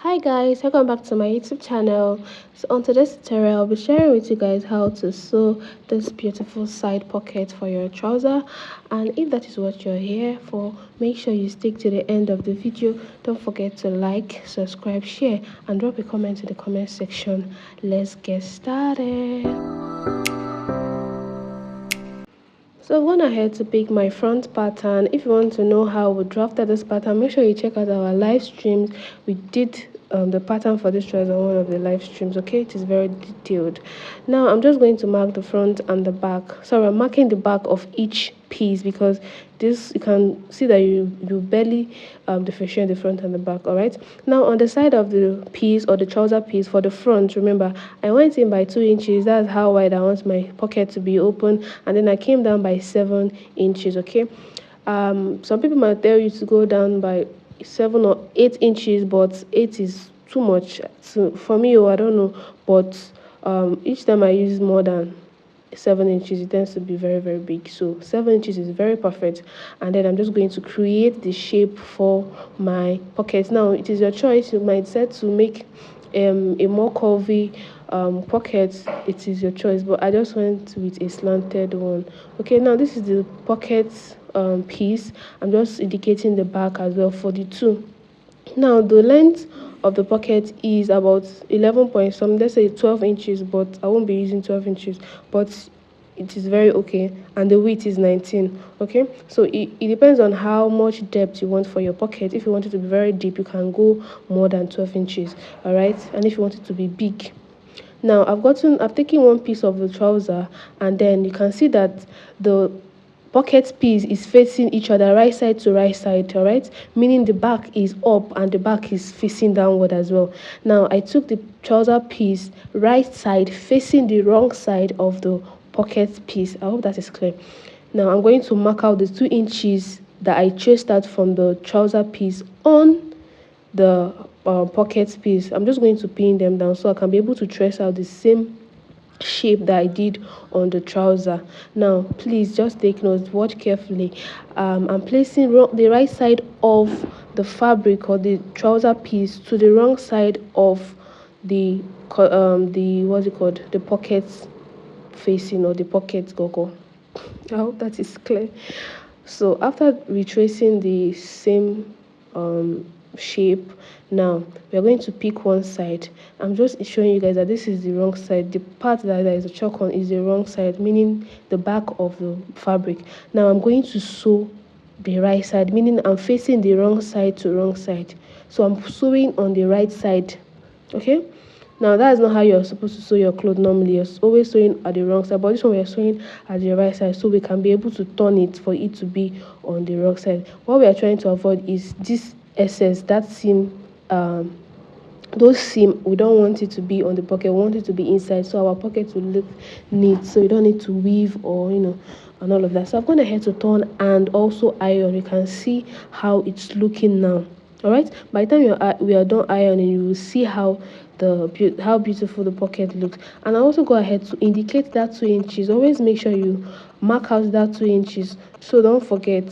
Hi guys, welcome back to my YouTube channel. So on today's tutorial, I'll be sharing with you guys how to sew this beautiful side pocket for your trouser. And if that is what you're here for, make sure you stick to the end of the video. Don't forget to like, subscribe, share, and drop a comment in the comment section. Let's get started. So I went ahead to pick my front pattern. If you want to know how we drafted this pattern, make sure you check out our live streams. We did the pattern for this trouser on one of the live streams. Okay, it is very detailed. Now I'm just going to mark the front and the back. Sorry, I'm marking the back of each piece because this, you can see that you barely differentiate the front and the back. All right, now on the side of the piece or the trouser piece for the front, remember I went in by 2 inches. That's how wide I want my pocket to be open, and then I came down by 7 inches. Okay, some people might tell you to go down by 7 or 8 inches, but 8 is too much for me. I don't know, but each time I use more than 7 inches, it tends to be very big. So 7 inches is very perfect. And then I'm just going to create the shape for my pocket. Now it is your choice. You might decide to make a more curvy pocket. It is your choice, but I just went with a slanted one. Okay, now this is the pocket piece. I'm just indicating the back as well for the two. Now the length of the pocket is about 11 point some, let's say 12 inches, but I won't be using 12 inches, but it is very okay. And the width is 19. Okay, so it depends on how much depth you want for your pocket. If you want it to be very deep, you can go more than 12 inches. All right, and if you want it to be big, now I've taken one piece of the trouser, and then you can see that the pocket piece is facing each other, right side to right side. All right, meaning the back is up and the back is facing downward as well. Now I took the trouser piece right side facing the wrong side of the pocket piece. I hope that is clear. Now I'm going to mark out the 2 inches that I traced out from the trouser piece on the pocket piece. I'm just going to pin them down so I can be able to trace out the same shape that I did on the trouser. Now please just take note, watch carefully. I'm placing the right side of the fabric or the trouser piece to the wrong side of the what's it called, the pocket facing, or the pocket gogo. I hope that is clear. So after retracing the same shape, now we are going to pick one side. I'm just showing you guys that this is the wrong side. The part that there is a chalk on is the wrong side, meaning the back of the fabric. Now I'm going to sew the right side, meaning I'm facing the wrong side to wrong side. So I'm sewing on the right side. Okay, now that's not how you're supposed to sew your clothes normally. You're always sewing at the wrong side, but this one we're sewing at the right side, so we can be able to turn it for it to be on the wrong side. What we are trying to avoid is this excess, that seam, those seam. We don't want it to be on the pocket, we want it to be inside, so our pocket will look neat, so you don't need to weave or and all of that. So I've gone ahead to turn and also iron. You can see how it's looking now. All right, by the time we are done ironing, you will see how how beautiful the pocket looks. And I also go ahead to indicate that 2 inches. Always make sure you mark out that 2 inches, so don't forget.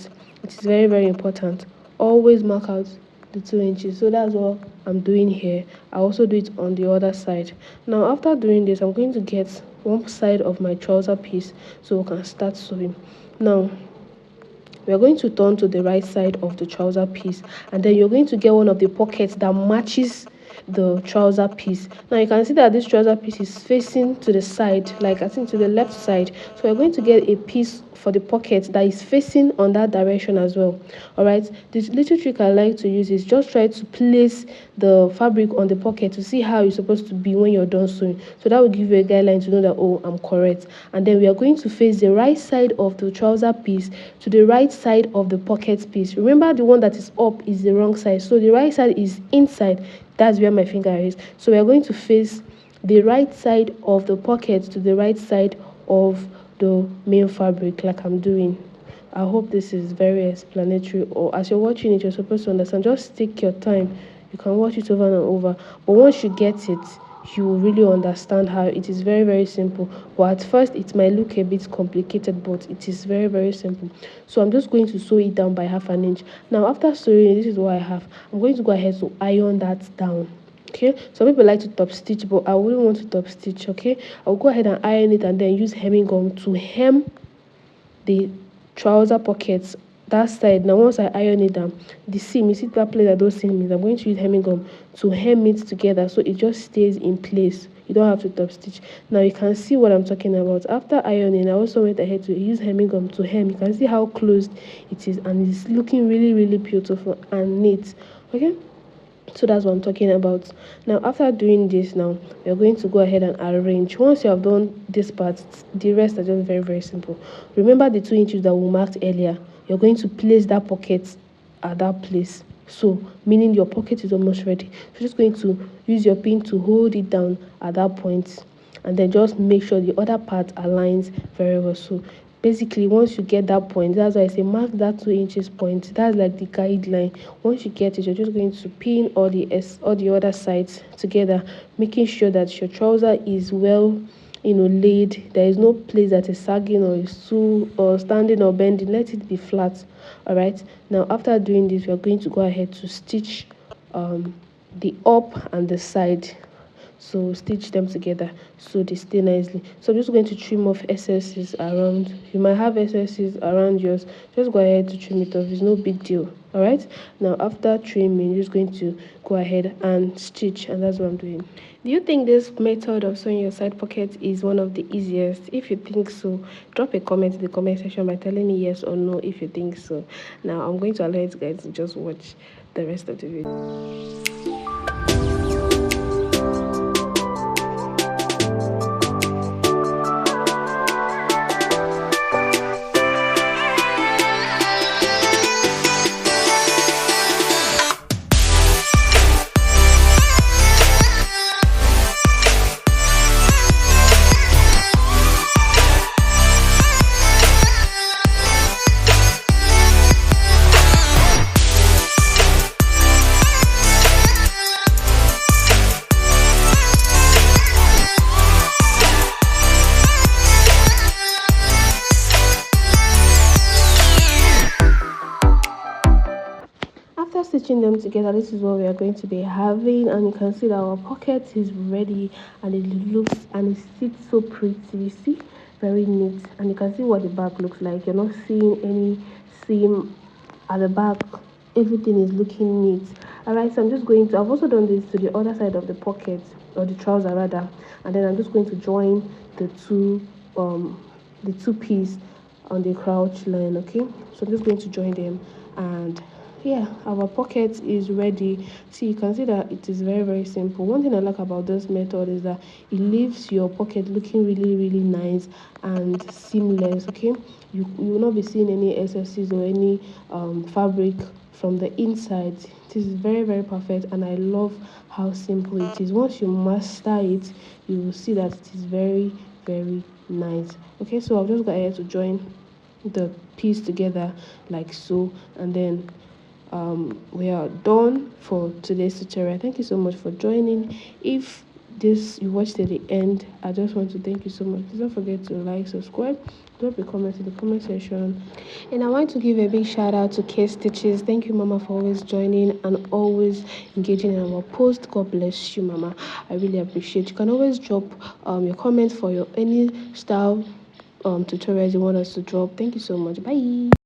It is very important. Always mark out the 2 inches. So that's what I'm doing here. I also do it on the other side. Now after doing this, I'm going to get one side of my trouser piece so we can start sewing. Now we are going to turn to the right side of the trouser piece, and then you're going to get one of the pockets that matches the trouser piece. Now you can see that this trouser piece is facing to the side, like I think to the left side, so we're going to get a piece for the pocket that is facing on that direction as well. All right, this little trick I like to use is just try to place the fabric on the pocket to see how it's supposed to be when you're done sewing, so that will give you a guideline to know that, oh, I'm correct. And then we are going to face the right side of the trouser piece to the right side of the pocket piece. Remember, the one that is up is the wrong side, so the right side is inside. That's where my finger is. So we are going to face the right side of the pocket to the right side of the main fabric, like I'm doing. I hope this is very explanatory, or as you're watching it, you're supposed to understand. Just take your time. You can watch it over and over, but once you get it, you will really understand how it is very, very simple. But at first it might look a bit complicated, but it is very, very simple. So I'm just going to sew it down by 1/2 inch. Now after sewing, this is what I have. I'm going to go ahead to iron that down. Okay, some people like to top stitch, but I wouldn't want to top stitch. Okay, I'll go ahead and iron it and then use hemming gum to hem the trouser pockets that side. Now once I iron it down, the seam, you see that place that those seam is, I'm going to use hemming gum to hem it together so it just stays in place. You don't have to top stitch. Now you can see what I'm talking about. After ironing, I also went ahead to use hemming gum to hem. You can see how closed it is, and it's looking really, really beautiful and neat. Okay, so that's what I'm talking about. Now after doing this, now we're going to go ahead and arrange. Once you have done this part, the rest are just very, very simple. Remember the 2 inches that we marked earlier. You're going to place that pocket at that place, so meaning your pocket is almost ready. So just going to use your pin to hold it down at that point, and then just make sure the other part aligns very well. So basically once you get that point, that's why I say mark that 2 inches point. That's like the guideline. Once you get it, you're just going to pin all the other sides together, making sure that your trouser is well, laid. There is no place that is sagging or is too or standing or bending. Let it be flat. All right, now after doing this, we are going to go ahead to stitch the up and the side. So stitch them together so they stay nicely. So I'm just going to trim off excesses around. You might have excesses around yours, just go ahead to trim it off. It's no big deal. All right, now after trimming, you're just going to go ahead and stitch, and that's what I'm doing. Do you think this method of sewing your side pocket is one of the easiest? If you think so, drop a comment in the comment section by telling me yes or no if you think so. Now I'm going to allow you guys to just watch the rest of the video. After stitching them together, this is what we are going to be having, and you can see that our pocket is ready, and it looks and it sits so pretty. You see, very neat, and you can see what the back looks like. You're not seeing any seam at the back. Everything is looking neat. All right, so I've also done this to the other side of the pocket, or the trouser rather, and then I'm just going to join the two piece on the crouch line. Okay, so I'm just going to join them, and yeah, our pocket is ready. See, you can see that it is very, very simple. One thing I like about this method is that it leaves your pocket looking really, really nice and seamless. Okay, you will not be seeing any excesses or any fabric from the inside. This is very, very perfect, and I love how simple it is. Once you master it, you will see that it is very, very nice. Okay, so I'll just go ahead to join the piece together like so, and then we are done for today's tutorial. Thank you so much for joining. If you watched to the end, I just want to thank you so much. Please don't forget to like, subscribe, drop a comment in the comment section. And I want to give a big shout out to K Stitches. Thank you, Mama, for always joining and always engaging in our post. God bless you, Mama. I really appreciate. You can always drop your comments for any style tutorials you want us to drop. Thank you so much. Bye.